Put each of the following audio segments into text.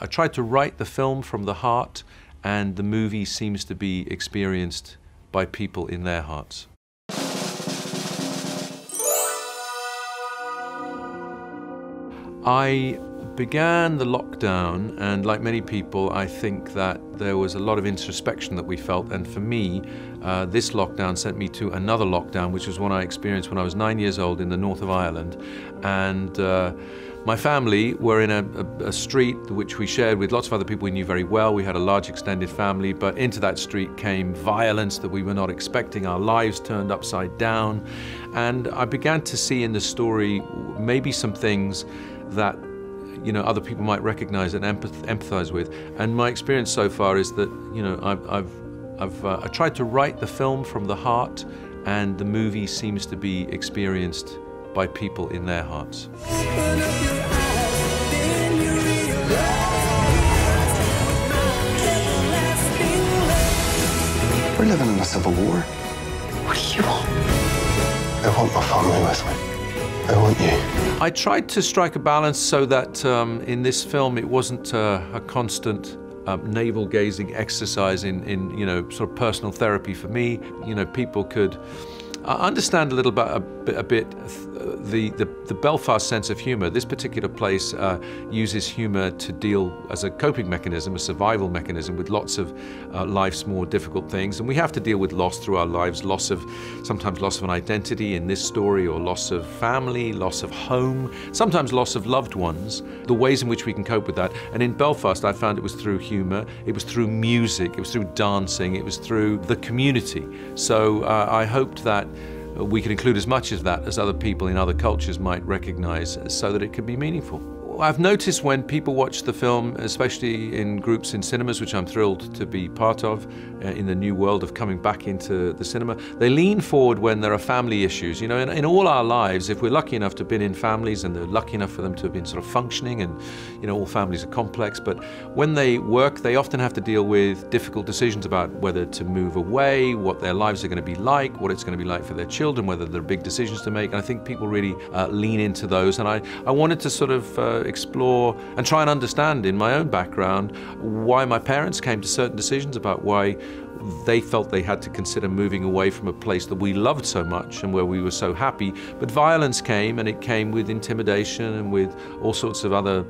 I tried to write the film from the heart, and the movie seems to be experienced by people in their hearts. I began the lockdown, and like many people, I think that there was a lot of introspection that we felt, and for me, this lockdown sent me to another lockdown, which was one I experienced when I was 9 years old in the north of Ireland. And my family were in a street which we shared with lots of other people we knew very well. We had a large extended family, but into that street came violence that we were not expecting. Our lives turned upside down, and I began to see in the story maybe some things that other people might recognize and empathize with. And my experience so far is that I've tried to write the film from the heart, and the movie seems to be experienced by people in their hearts. We're living in a civil war. What do you want? I want my family with me. I want you. I tried to strike a balance so that in this film it wasn't a constant navel-gazing exercise in sort of personal therapy for me. People could understand a little bit the Belfast sense of humor. This particular place uses humor to deal as a coping mechanism, a survival mechanism with lots of life's more difficult things. And we have to deal with loss through our lives, sometimes loss of an identity in this story, or loss of family, loss of home, sometimes loss of loved ones, the ways in which we can cope with that. And in Belfast, I found it was through humor, it was through music, it was through dancing, it was through the community. So I hoped that we could include as much of that as other people in other cultures might recognize, so that it could be meaningful. I've noticed when people watch the film, especially in groups in cinemas, which I'm thrilled to be part of, in the new world of coming back into the cinema, they lean forward when there are family issues. In all our lives, if we're lucky enough to have been in families, and they're lucky enough for them to have been sort of functioning, and all families are complex, but when they work, they often have to deal with difficult decisions about whether to move away, what their lives are going to be like, what it's going to be like for their children, whether there are big decisions to make. And I think people really lean into those, and I wanted to sort of explore and try and understand in my own background why my parents came to certain decisions, about why they felt they had to consider moving away from a place that we loved so much and where we were so happy. But violence came, and it came with intimidation and with all sorts of other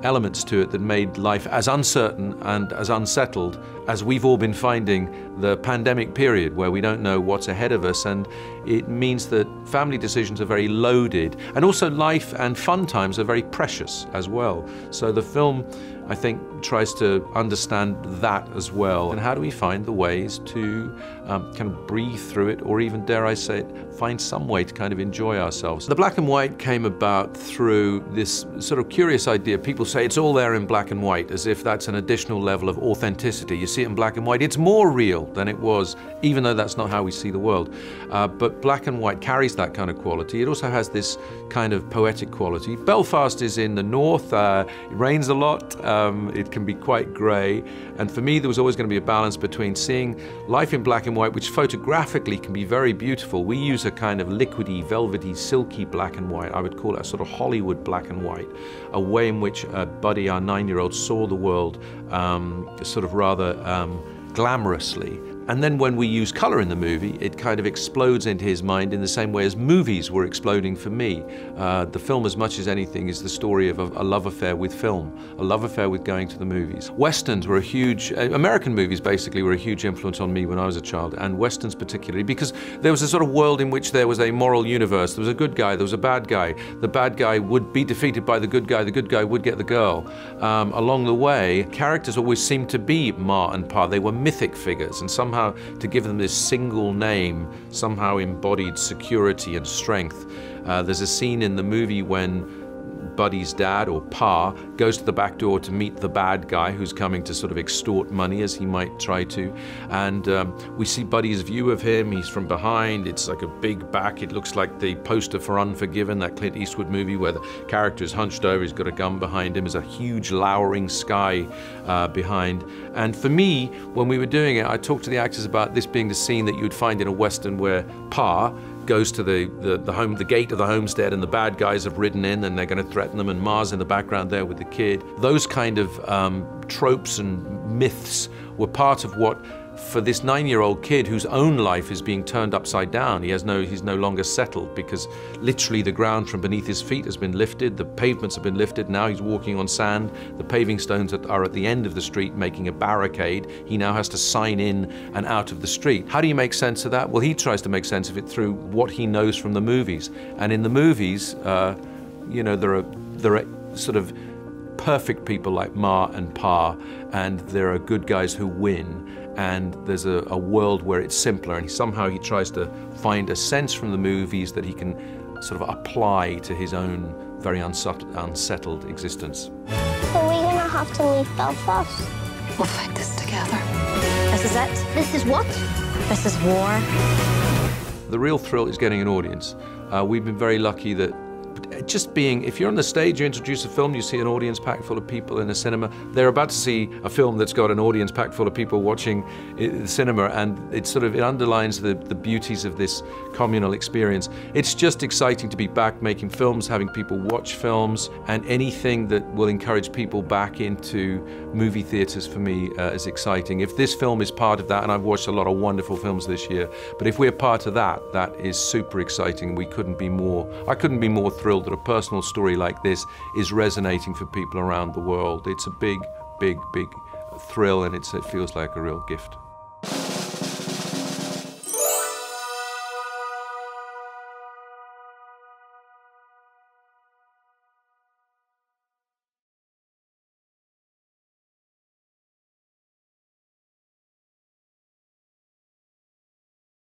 elements to it that made life as uncertain and as unsettled as we've all been finding the pandemic period, where we don't know what's ahead of us. And it means that family decisions are very loaded, and also life and fun times are very precious as well. So the film, I think, tries to understand that as well. And how do we find the ways to kind of breathe through it, or even, dare I say it, find some way to kind of enjoy ourselves. The black and white came about through this sort of curious idea. People say it's all there in black and white, as if that's an additional level of authenticity. You see it in black and white, it's more real than it was, even though that's not how we see the world. But black and white carries that kind of quality. It also has this kind of poetic quality. Belfast is in the north, it rains a lot, it can be quite grey, and for me there was always going to be a balance between seeing life in black and white, which photographically can be very beautiful. We use a kind of liquidy, velvety, silky black and white. I would call it a sort of Hollywood black and white, a way in which Buddy, our 9-year-old, saw the world sort of rather glamorously. And then when we use color in the movie, it kind of explodes into his mind in the same way as movies were exploding for me. The film, as much as anything, is the story of a love affair with film, a love affair with going to the movies. Westerns were a huge, American movies basically were a huge influence on me when I was a child, and Westerns particularly, because there was a sort of world in which there was a moral universe. There was a good guy, there was a bad guy. The bad guy would be defeated by the good guy would get the girl. Along the way, characters always seemed to be Ma and Pa. They were mythic figures, and somehow to give them this single name somehow embodied security and strength. There's a scene in the movie when Buddy's dad, or Pa, goes to the back door to meet the bad guy who's coming to sort of extort money, as he might try to. And we see Buddy's view of him. He's from behind. It's like a big back. It looks like the poster for Unforgiven, that Clint Eastwood movie where the character is hunched over. He's got a gun behind him. There's a huge lowering sky behind. And for me, when we were doing it, I talked to the actors about this being the scene that you'd find in a Western where Pa goes to the gate of the homestead, and the bad guys have ridden in and they're going to threaten them, and Ma's in the background there with the kid. Those kind of tropes and myths were part of what, for this 9-year-old kid whose own life is being turned upside down, he's no longer settled, because literally the ground from beneath his feet has been lifted, the pavements have been lifted, now he's walking on sand, the paving stones are at the end of the street making a barricade, he now has to sign in and out of the street. How do you make sense of that? Well, he tries to make sense of it through what he knows from the movies. And in the movies, you know, there are sort of perfect people like Ma and Pa, and there are good guys who win. And there's a world where it's simpler, and somehow he tries to find a sense from the movies that he can sort of apply to his own very unsettled existence. Are we gonna have to leave Belfast? We'll fight this together. This is it? This is what? This is war. The real thrill is getting an audience. We've been very lucky that just being, if you're on the stage, you introduce a film, you see an audience packed full of people in a cinema. They're about to see a film that's got an audience packed full of people watching the cinema, and it underlines the beauties of this communal experience. It's just exciting to be back making films, having people watch films, and anything that will encourage people back into movie theaters for me is exciting. If this film is part of that, and I've watched a lot of wonderful films this year, but if we're part of that, that is super exciting. I couldn't be more thrilled that a personal story like this is resonating for people around the world. It's a big, big, big thrill, and it feels like a real gift.